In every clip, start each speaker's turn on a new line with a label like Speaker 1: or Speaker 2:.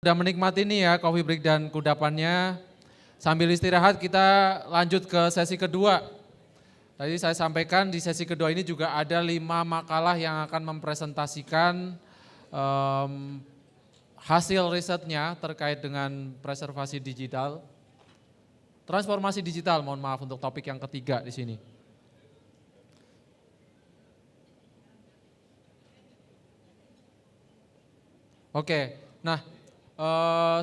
Speaker 1: Sudah menikmati nih ya coffee break dan kudapannya. Sambil istirahat kita lanjut ke sesi kedua. Tadi saya sampaikan di sesi kedua ini juga ada 5 makalah yang akan mempresentasikan hasil risetnya terkait dengan preservasi digital. Transformasi digital, mohon maaf untuk topik yang ketiga di sini. Oke, nah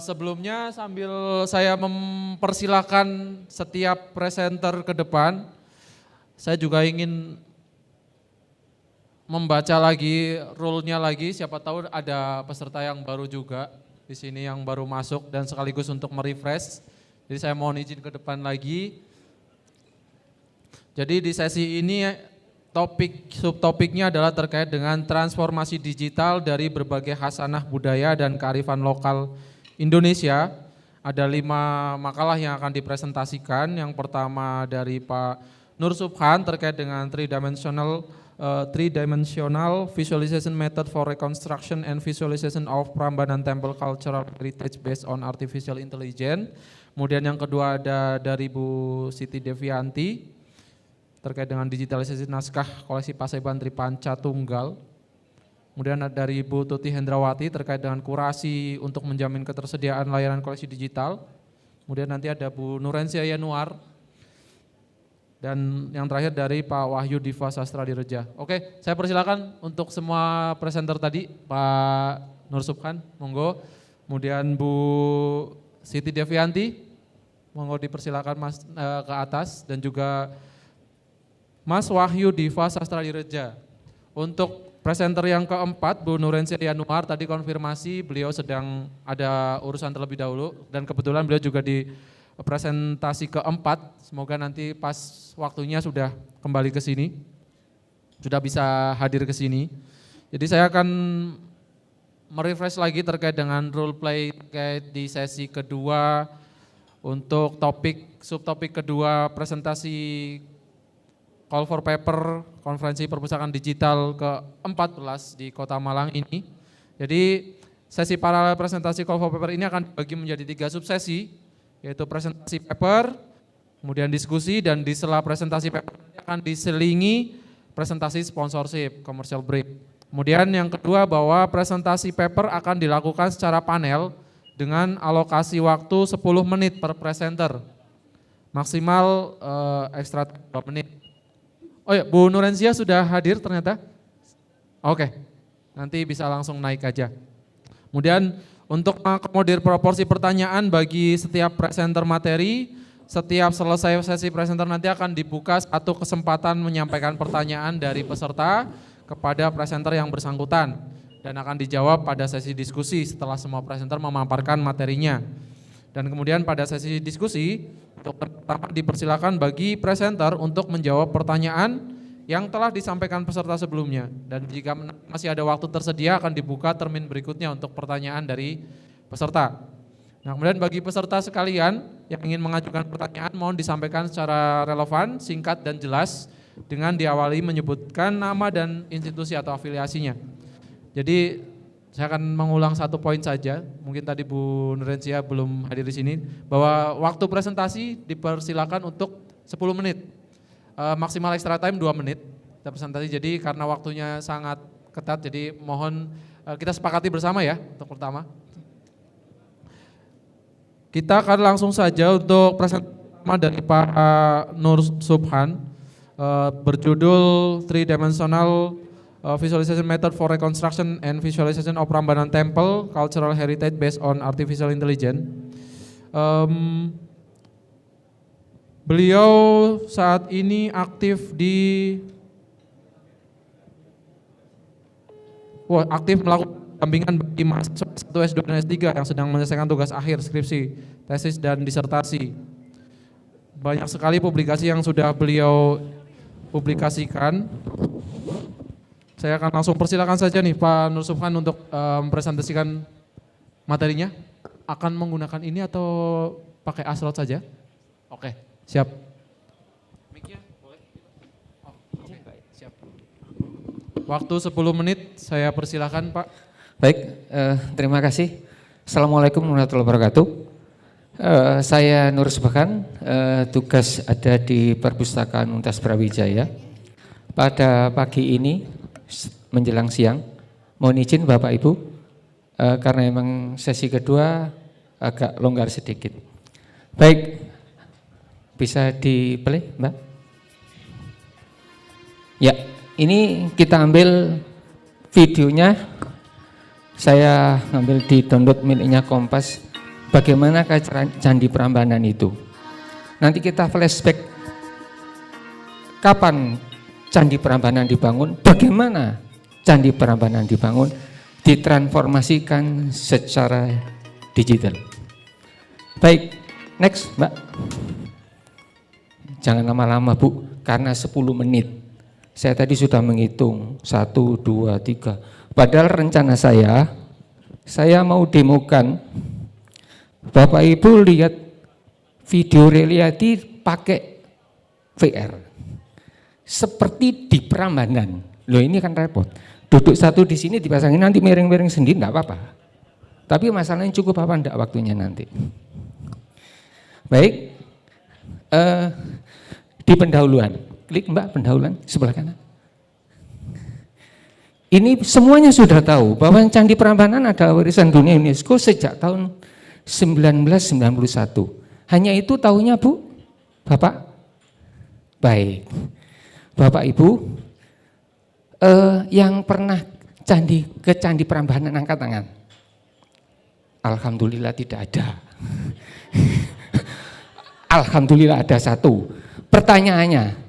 Speaker 1: sebelumnya sambil saya mempersilahkan setiap presenter ke depan, saya juga ingin membaca lagi rule-nya lagi, siapa tahu ada peserta yang baru juga di sini yang baru masuk dan sekaligus untuk merefresh. Jadi saya mohon izin ke depan lagi. Jadi di sesi ini subtopiknya adalah terkait dengan transformasi digital dari berbagai khasanah budaya dan kearifan lokal Indonesia. Ada 5 makalah yang akan dipresentasikan. Yang pertama dari Pak Nur Subhan terkait dengan three-dimensional visualization method for reconstruction and visualization of Prambanan Temple cultural heritage based on artificial intelligence. Kemudian yang kedua ada dari Bu Siti Devianti terkait dengan digitalisasi naskah koleksi Paseban Tripanca Tunggal. Kemudian ada dari Ibu Tuti Hendrawati terkait dengan kurasi untuk menjamin ketersediaan layanan koleksi digital. Kemudian nanti ada Bu Nurensia Yanuar. Dan yang terakhir dari Pak Wahyu Diva Sastra Direja. Oke, saya persilakan untuk semua presenter tadi, Pak Nur Subhan, monggo. Kemudian Bu Siti Devianti, monggo dipersilakan Mas ke atas, dan juga Mas Wahyu Diva Sastra Direja. Untuk presenter yang keempat, Bu Nurensia Yanuar, tadi konfirmasi beliau sedang ada urusan terlebih dahulu dan kebetulan beliau juga di presentasi keempat. Semoga nanti pas waktunya sudah kembali ke sini, sudah bisa hadir ke sini. Jadi saya akan merefresh lagi terkait dengan role play terkait di sesi kedua. Untuk subtopik kedua presentasi Call for Paper, konferensi perpustakaan digital ke-14 di Kota Malang ini. Jadi sesi paralel presentasi Call for Paper ini akan dibagi menjadi 3 subsesi, yaitu presentasi paper, kemudian diskusi, dan di sela presentasi paper akan diselingi presentasi sponsorship, commercial break. Kemudian yang kedua bahwa presentasi paper akan dilakukan secara panel dengan alokasi waktu 10 menit per presenter, maksimal ekstra 2 menit. Oh ya, Bu Nurensia sudah hadir ternyata? Oke, nanti bisa langsung naik aja. Kemudian untuk mengakomodir proporsi pertanyaan bagi setiap presenter materi, setiap selesai sesi presenter nanti akan dibuka satu kesempatan menyampaikan pertanyaan dari peserta kepada presenter yang bersangkutan dan akan dijawab pada sesi diskusi setelah semua presenter memaparkan materinya. Dan kemudian pada sesi diskusi, untuk pertama dipersilakan bagi presenter untuk menjawab pertanyaan yang telah disampaikan peserta sebelumnya. Dan jika masih ada waktu tersedia akan dibuka termin berikutnya untuk pertanyaan dari peserta. Nah, kemudian bagi peserta sekalian yang ingin mengajukan pertanyaan mohon disampaikan secara relevan, singkat dan jelas dengan diawali menyebutkan nama dan institusi atau afiliasinya. Jadi saya akan mengulang satu poin saja, mungkin tadi Bu Nurensia belum hadir di sini, bahwa waktu presentasi dipersilakan untuk 10 menit, maksimal extra time 2 menit presentasi. Jadi karena waktunya sangat ketat, jadi mohon kita sepakati bersama ya untuk pertama. Kita akan langsung saja untuk presentasi pertama dari Pak Nur Subhan, berjudul Three-Dimensional Visualization Method for Reconstruction and Visualization of Prambanan Temple Cultural Heritage Based on Artificial Intelligence. Beliau saat ini aktif melakukan pendampingan bagi mahasiswa 1 S2 dan S3 yang sedang menyelesaikan tugas akhir, skripsi, tesis dan disertasi. Banyak sekali publikasi yang sudah beliau publikasikan. Saya akan langsung persilakan saja nih Pak Nur Subhan untuk mempresentasikan materinya. Akan menggunakan ini atau pakai aslot saja? Oke, siap. Mic-nya boleh? Oh, oke, siap. Waktu 10 menit saya persilakan Pak.
Speaker 2: Baik, terima kasih. Assalamualaikum warahmatullahi wabarakatuh. Saya Nur Subhan, tugas ada di Perpustakaan Universitas Brawijaya. Pada pagi ini menjelang siang, mohon izin Bapak Ibu, karena memang sesi kedua agak longgar sedikit. Baik, bisa di-play Mbak? Ya, ini kita ambil videonya. Saya ngambil di download miliknya Kompas, bagaimana Candi Prambanan itu. Nanti kita flashback kapan Candi Prambanan dibangun, bagaimana Candi Prambanan dibangun, ditransformasikan secara digital. Baik, next Mbak. Jangan lama-lama Bu, karena 10 menit. Saya tadi sudah menghitung 1, 2, 3. Padahal rencana saya mau demokan, Bapak Ibu lihat video reality pakai VR. Seperti di Prambanan. Loh ini kan repot. Duduk satu di sini dipasangin, nanti miring-miring sendiri enggak apa-apa. Tapi masalahnya cukup apa enggak waktunya nanti. Baik, di pendahuluan. Klik Mbak pendahuluan sebelah kanan. Ini semuanya sudah tahu bahwa Candi Prambanan adalah warisan dunia UNESCO sejak tahun 1991. Hanya itu tahunya Bu? Bapak? Baik. Bapak Ibu, yang pernah ke Candi Prambanan angkat tangan. Alhamdulillah tidak ada. Alhamdulillah ada satu. Pertanyaannya,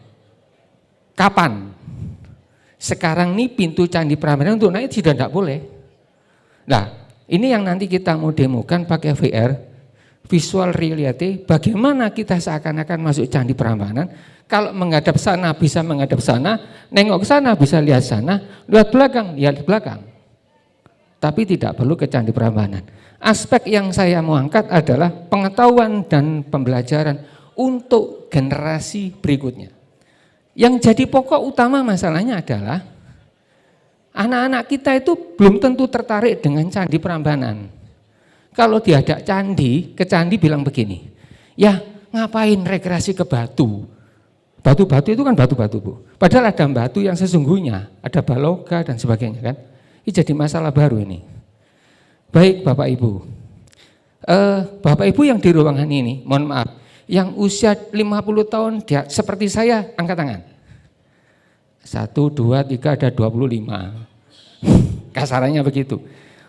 Speaker 2: kapan? Sekarang nih pintu Candi Prambanan untuk naik sudah tidak boleh. Nah, ini yang nanti kita mau demokan pakai VR, visual reality, bagaimana kita seakan-akan masuk Candi Prambanan, kalau menghadap sana bisa menghadap sana, nengok ke sana bisa lihat sana, lihat belakang, lihat belakang. Tapi tidak perlu ke Candi Prambanan. Aspek yang saya mau angkat adalah pengetahuan dan pembelajaran untuk generasi berikutnya. Yang jadi pokok utama masalahnya adalah anak-anak kita itu belum tentu tertarik dengan Candi Prambanan. Kalau diajak ke candi bilang begini, ya ngapain rekreasi ke batu? Batu-batu itu kan batu-batu Bu. Padahal ada batu yang sesungguhnya, ada baloga dan sebagainya kan. Ini jadi masalah baru ini. Baik Bapak Ibu, Bapak Ibu yang di ruangan ini, mohon maaf, yang usia 50 tahun dia, seperti saya, angkat tangan. 1, 2, 3, ada 25. Kasarannya begitu.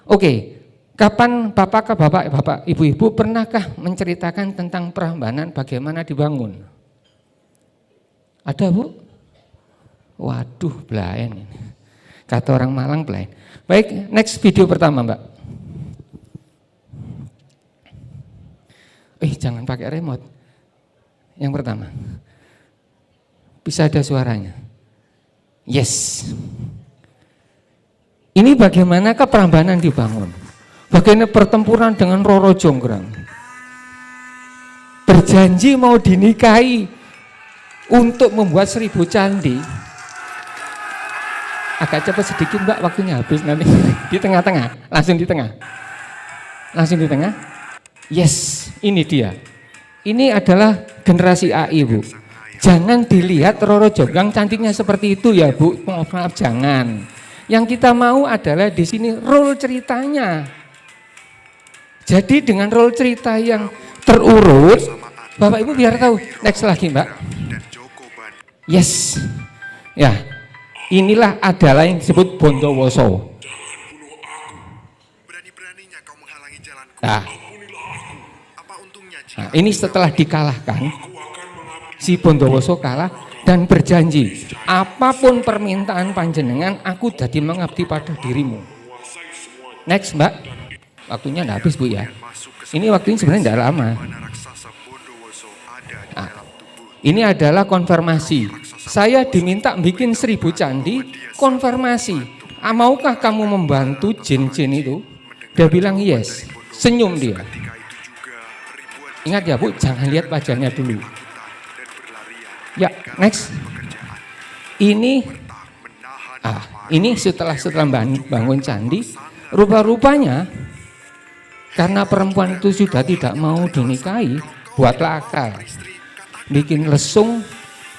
Speaker 2: Oke, kapan Bapak, Ibu-ibu pernahkah menceritakan tentang Prambanan bagaimana dibangun? Ada Bu? Waduh, belayan ini. Kata orang Malang belayan. Baik, next video pertama Mbak. Jangan pakai remote. Yang pertama, bisa ada suaranya. Yes. Ini bagaimana Prambanan dibangun. Bagaimana pertempuran dengan Roro Jonggrang. Berjanji mau dinikahi untuk membuat 1000 candi. Agak cepat sedikit Mbak, waktunya habis nanti. Di tengah-tengah, langsung di tengah. Langsung di tengah. Yes, ini dia. Ini adalah generasi AI Bu. Jangan dilihat Roro Jonggrang cantiknya seperti itu ya Bu, maaf jangan. Yang kita mau adalah di sini role ceritanya. Jadi dengan role cerita yang terurut, Bapak Ibu biar tahu. Next lagi Mbak. Yes. Ya, inilah adalah yang disebut Bondowoso. Nah, ini setelah dikalahkan, si Bondowoso kalah dan berjanji, apapun permintaan panjenengan, aku jadi mengabdi pada dirimu. Next Mbak, waktunya tidak habis Bu ya. Ini waktunya sebenarnya tidak lama. Nah, ini adalah konfirmasi. Saya diminta bikin 1000 candi, konfirmasi. Maukah kamu membantu jin-jin itu? Dia bilang yes, senyum dia. Ingat ya Bu, jangan lihat wajahnya dulu. Ya, next. Ini setelah bangun candi, rupa-rupanya Karena perempuan itu sudah tidak mau dinikahi, buatlah akal. Bikin lesung,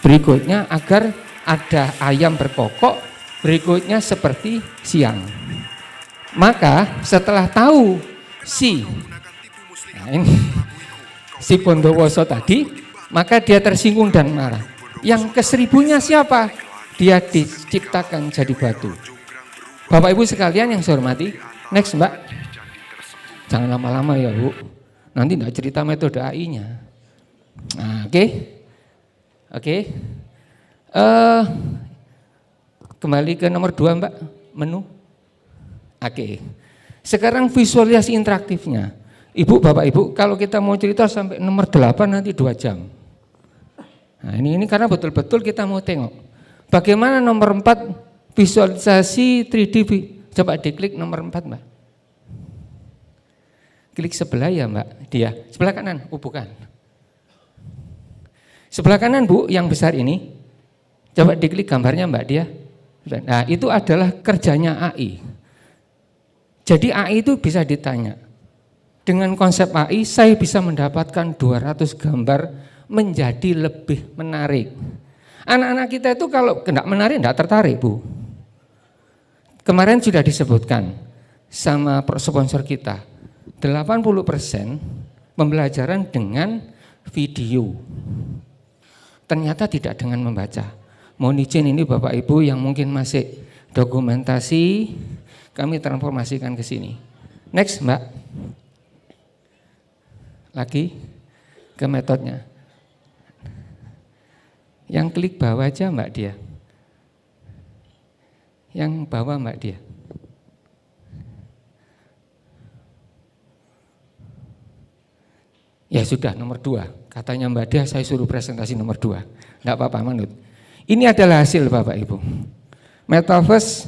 Speaker 2: berikutnya agar ada ayam berkokok, berikutnya seperti siang. Maka setelah tahu si Bondowoso tadi, maka dia tersinggung dan marah. Yang ke-1000-nya siapa? Dia diciptakan jadi batu. Bapak Ibu sekalian yang saya hormati, next Mbak. Jangan lama-lama ya Bu, nanti enggak cerita metode AI-nya. Nah, oke. Kembali ke nomor 2 Mbak, menu. Oke. Sekarang visualisasi interaktifnya. Ibu, Bapak Ibu, kalau kita mau cerita sampai nomor 8 nanti 2 jam. Nah, ini karena betul-betul kita mau tengok. Bagaimana nomor 4 visualisasi 3D. Coba diklik nomor 4 Mbak. Klik sebelah ya Mbak, dia. Sebelah kanan, bukan. Sebelah kanan Bu, yang besar ini. Coba diklik gambarnya Mbak dia. Nah, itu adalah kerjanya AI. Jadi AI itu bisa ditanya. Dengan konsep AI saya bisa mendapatkan 200 gambar menjadi lebih menarik. Anak-anak kita itu kalau enggak menarik enggak tertarik Bu. Kemarin sudah disebutkan sama sponsor kita, 80% pembelajaran dengan video. Ternyata tidak dengan membaca. Mohon izin ini Bapak Ibu yang mungkin masih dokumentasi, kami transformasikan ke sini. Next Mbak. Lagi ke metodenya. Yang klik bawah aja Mbak dia. Yang bawah Mbak dia. Ya sudah nomor 2. Katanya Mbak dia saya suruh presentasi nomor 2. Enggak apa-apa manut. Ini adalah hasil Bapak Ibu. Metaverse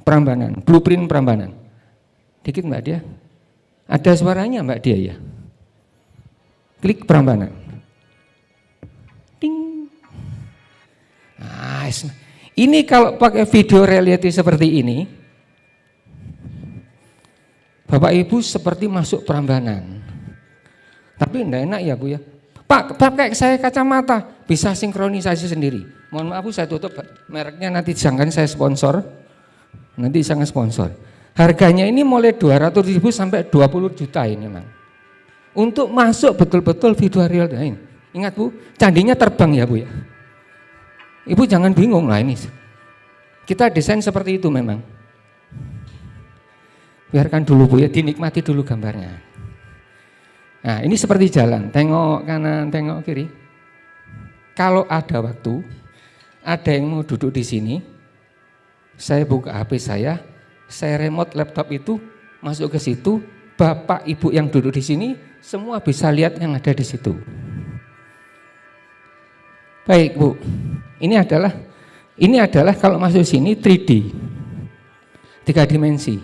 Speaker 2: Prambanan, blueprint Prambanan. Dikit Mbak dia. Ada suaranya Mbak dia ya. Klik Prambanan. Ding. Nice. Ini kalau pakai video reality seperti ini, Bapak Ibu seperti masuk Prambanan. Tapi enggak enak ya Bu ya. Pak, pakai saya kacamata, bisa sinkronisasi sendiri. Mohon maaf Bu, saya tutup mereknya nanti jangan saya sponsor. Nanti jangan sponsor. Harganya ini mulai 200.000 sampai 20 juta ini Mang. Untuk masuk betul-betul video real ini. Ingat Bu, candinya terbang ya Bu ya. Ibu jangan bingung lah ini. Kita desain seperti itu memang. Biarkan dulu Bu ya, dinikmati dulu gambarnya. Nah, ini seperti jalan, tengok kanan, tengok kiri. Kalau ada waktu, ada yang mau duduk di sini, saya buka HP saya remote laptop itu masuk ke situ, Bapak Ibu yang duduk di sini semua bisa lihat yang ada di situ. Baik Bu, ini adalah kalau masuk sini 3D, 3 dimensi.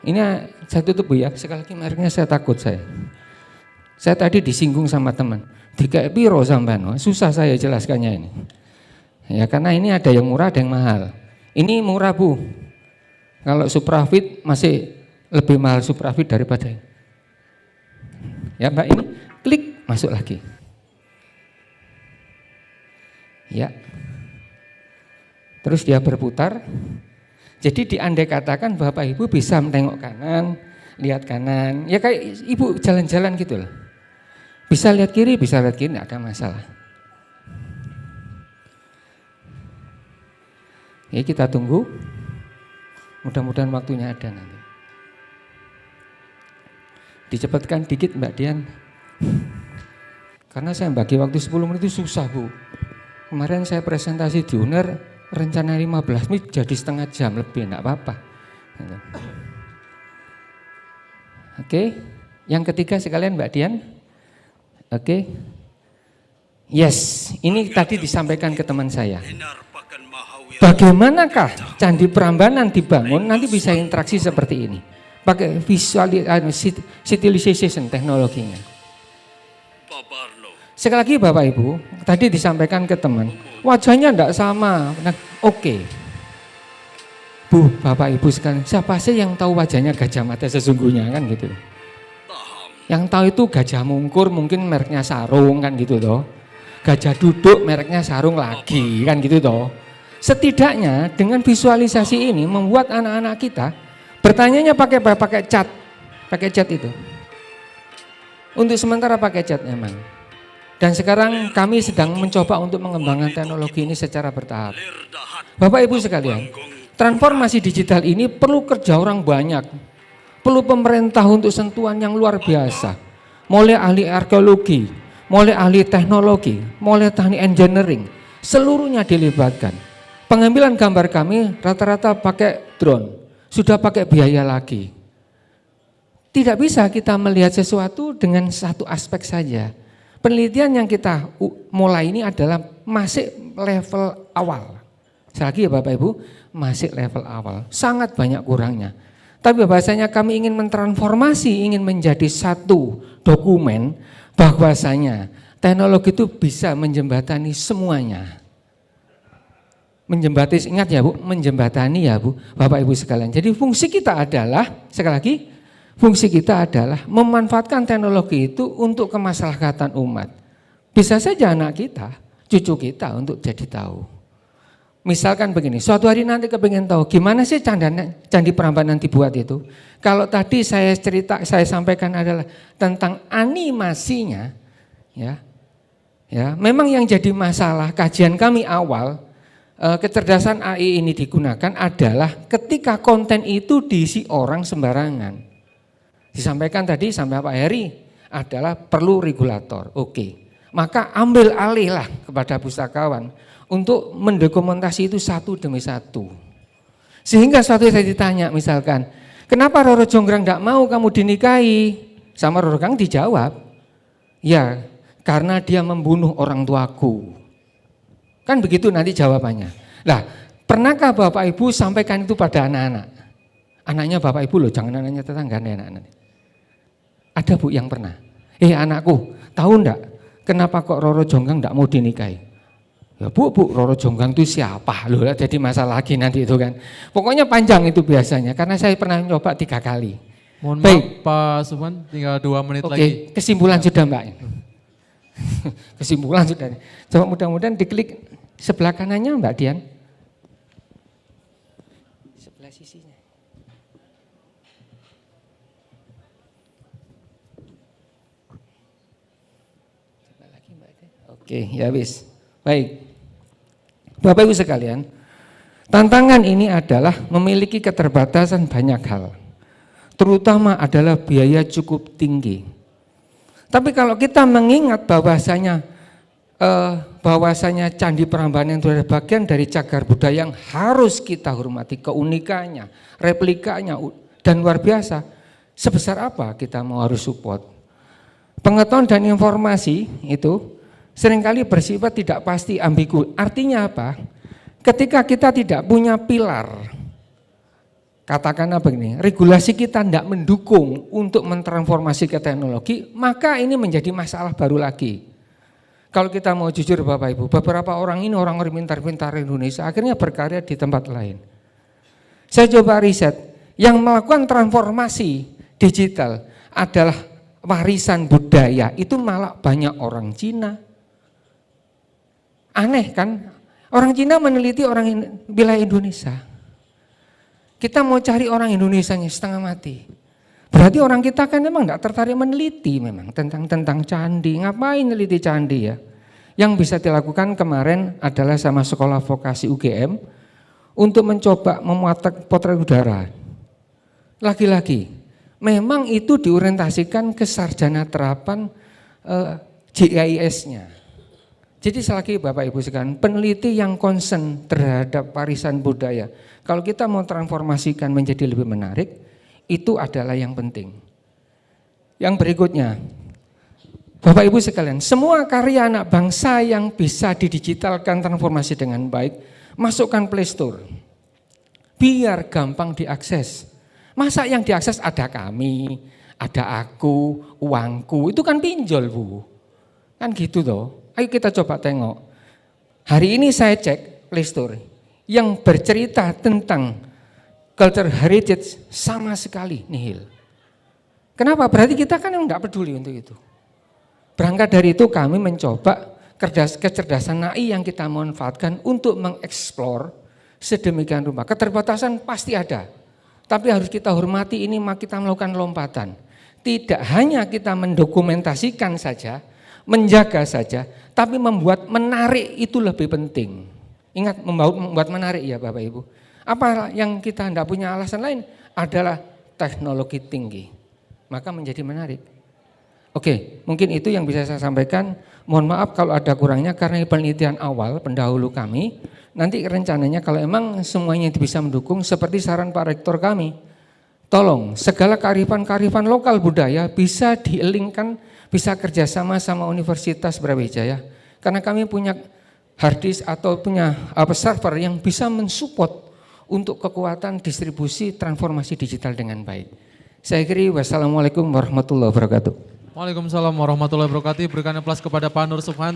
Speaker 2: Ini saya tutup Bu ya, sekali lagi mereknya saya takut saya. Saya tadi disinggung sama teman, tiga piro sampean, susah saya jelaskannya ini. Ya karena ini ada yang murah, ada yang mahal. Ini murah Bu, kalau Suprafit masih lebih mahal Suprafit daripada ini. Ya Mbak ini, klik masuk lagi. Ya, terus dia berputar. Jadi diandai katakan Bapak Ibu bisa menengok kanan, lihat kanan, ya kayak Ibu jalan-jalan gitu loh. Bisa lihat kiri, tidak ada masalah. Ya kita tunggu, mudah-mudahan waktunya ada nanti. Dicepatkan dikit Mbak Dian, karena saya bagi waktu 10 menit itu susah Bu. Kemarin saya presentasi di UNER, rencana 15 menit jadi setengah jam lebih, enggak apa-apa. Oke, yang ketiga sekalian Mbak Dian. Oke. Yes, ini tadi disampaikan ke teman saya. Bagaimanakah Candi Prambanan dibangun nanti bisa interaksi seperti ini? Pakai visualization teknologinya. Sekali lagi Bapak Ibu, tadi disampaikan ke teman, wajahnya enggak sama. Nah, oke. Bu, Bapak Ibu sekalian, siapa sih yang tahu wajahnya Gajah Mada sesungguhnya kan gitu. Yang tahu itu Gajah Mungkur mungkin mereknya Sarung kan gitu toh. Gajah Duduk mereknya Sarung lagi kan gitu toh. Setidaknya dengan visualisasi ini membuat anak-anak kita bertanyanya pakai apa? Pakai cat itu. Untuk sementara pakai cat memang. Dan sekarang kami sedang mencoba untuk mengembangkan teknologi ini secara bertahap. Bapak Ibu sekalian, transformasi digital ini perlu kerja orang banyak. Perlu pemerintah untuk sentuhan yang luar biasa. Mulai ahli arkeologi, mulai ahli teknologi, mulai teknik engineering, seluruhnya dilibatkan. Pengambilan gambar kami rata-rata pakai drone, sudah pakai biaya lagi. Tidak bisa kita melihat sesuatu dengan satu aspek saja. Penelitian yang kita mulai ini adalah masih level awal. Sekali lagi ya Bapak Ibu, masih level awal, sangat banyak kurangnya. Tapi bahwasanya kami ingin mentransformasi, ingin menjadi satu dokumen bahwasanya teknologi itu bisa menjembatani semuanya. Menjembatani, ingat ya Bu, menjembatani ya Bu, Bapak Ibu sekalian. Jadi fungsi kita adalah, sekali lagi, fungsi kita adalah memanfaatkan teknologi itu untuk kemaslahatan umat. Bisa saja anak kita, cucu kita untuk jadi tahu. Misalkan begini, suatu hari nanti kepingin tahu gimana sih Candi Prambanan dibuat itu. Kalau tadi saya sampaikan adalah tentang animasinya, ya, memang yang jadi masalah kajian kami awal, kecerdasan AI ini digunakan adalah ketika konten itu diisi orang sembarangan. Disampaikan tadi sampai Pak Heri adalah perlu regulator. Oke, maka ambil alihlah kepada pustakawan untuk mendokumentasi itu satu demi satu. Sehingga suatu saya ditanya misalkan, kenapa Roro Jonggrang tidak mau kamu dinikahi? Sama Roro Jonggrang dijawab, ya karena dia membunuh orang tuaku. Kan begitu nanti jawabannya. Nah, pernahkah Bapak Ibu sampaikan itu pada anak-anak? Anaknya Bapak Ibu loh, jangan anaknya tetangga, anak-anak. Ada Bu yang pernah, anakku tahu enggak kenapa kok Roro Jonggrang enggak mau dinikahi? Ya Bu, Roro Jonggrang itu siapa? Loh, jadi masalah lagi nanti itu kan. Pokoknya panjang itu biasanya, karena saya pernah nyoba 3 kali.
Speaker 1: Mohon
Speaker 2: Baik.
Speaker 1: maaf Pak Suman, tinggal 2 menit
Speaker 2: Oke,
Speaker 1: lagi.
Speaker 2: kesimpulan sudah Mbak. Kesimpulan sudah. Coba mudah-mudahan diklik sebelah kanannya Mbak Dian. Sebelah sisinya. Coba lagi Mbak Dian. Oke, ya wis. Baik. Bapak Ibu sekalian, tantangan ini adalah memiliki keterbatasan banyak hal. Terutama adalah biaya cukup tinggi. Tapi kalau kita mengingat bahwasanya Candi Prambanan itu adalah bagian dari cagar budaya yang harus kita hormati, keunikannya, replikanya, dan luar biasa. Sebesar apa kita mau harus support? Pengetahuan dan informasi itu seringkali bersifat tidak pasti, ambigu. Artinya apa? Ketika kita tidak punya pilar, katakanlah begini, regulasi kita tidak mendukung untuk mentransformasi ke teknologi, maka ini menjadi masalah baru lagi. Kalau kita mau jujur Bapak Ibu, beberapa orang ini orang-orang pintar-pintar Indonesia akhirnya berkarya di tempat lain. Saya coba riset, yang melakukan transformasi digital adalah warisan budaya, itu malah banyak orang Cina. Aneh kan, orang Cina meneliti orang wilayah Indonesia. Kita mau cari orang Indonesianya setengah mati. Berarti orang kita kan memang enggak tertarik meneliti memang tentang candi. Ngapain meneliti candi ya? Yang bisa dilakukan kemarin adalah sama sekolah vokasi UGM untuk mencoba memuat potret udara. Lagi-lagi, memang itu diorientasikan ke sarjana terapan GIS-nya. Jadi selagi Bapak Ibu sekalian, peneliti yang concern terhadap warisan budaya, kalau kita mau transformasikan menjadi lebih menarik, itu adalah yang penting. Yang berikutnya, Bapak Ibu sekalian, semua karya anak bangsa yang bisa didigitalkan transformasi dengan baik, masukkan Play Store, biar gampang diakses. Masa yang diakses ada kami, ada aku, uangku, itu kan pinjol Bu, kan gitu toh. Ayo kita coba tengok. Hari ini saya cek Play Store yang bercerita tentang culture heritage sama sekali nihil. Kenapa? Berarti kita kan yang enggak peduli untuk itu. Berangkat dari itu kami mencoba kecerdasan AI yang kita manfaatkan untuk mengeksplor sedemikian rupa. Keterbatasan pasti ada, tapi harus kita hormati, ini kita melakukan lompatan. Tidak hanya kita mendokumentasikan saja, menjaga saja, tapi menarik itu lebih penting. Ingat, membuat menarik ya Bapak Ibu. Apa yang kita tidak punya alasan lain adalah teknologi tinggi, maka menjadi menarik. Oke, mungkin itu yang bisa saya sampaikan. Mohon maaf kalau ada kurangnya karena penelitian awal pendahulu kami. Nanti rencananya kalau emang semuanya bisa mendukung seperti saran Pak Rektor kami, tolong segala kearifan-kearifan lokal budaya bisa dielingkan, bisa kerjasama sama Universitas Brawijaya. Karena kami punya hard disk atau punya server yang bisa mensupport untuk kekuatan distribusi transformasi digital dengan baik. Saya kira wassalamualaikum warahmatullahi wabarakatuh.
Speaker 1: Waalaikumsalam warahmatullahi wabarakatuh. Berikan aplaus kepada Pak Nur Subhan.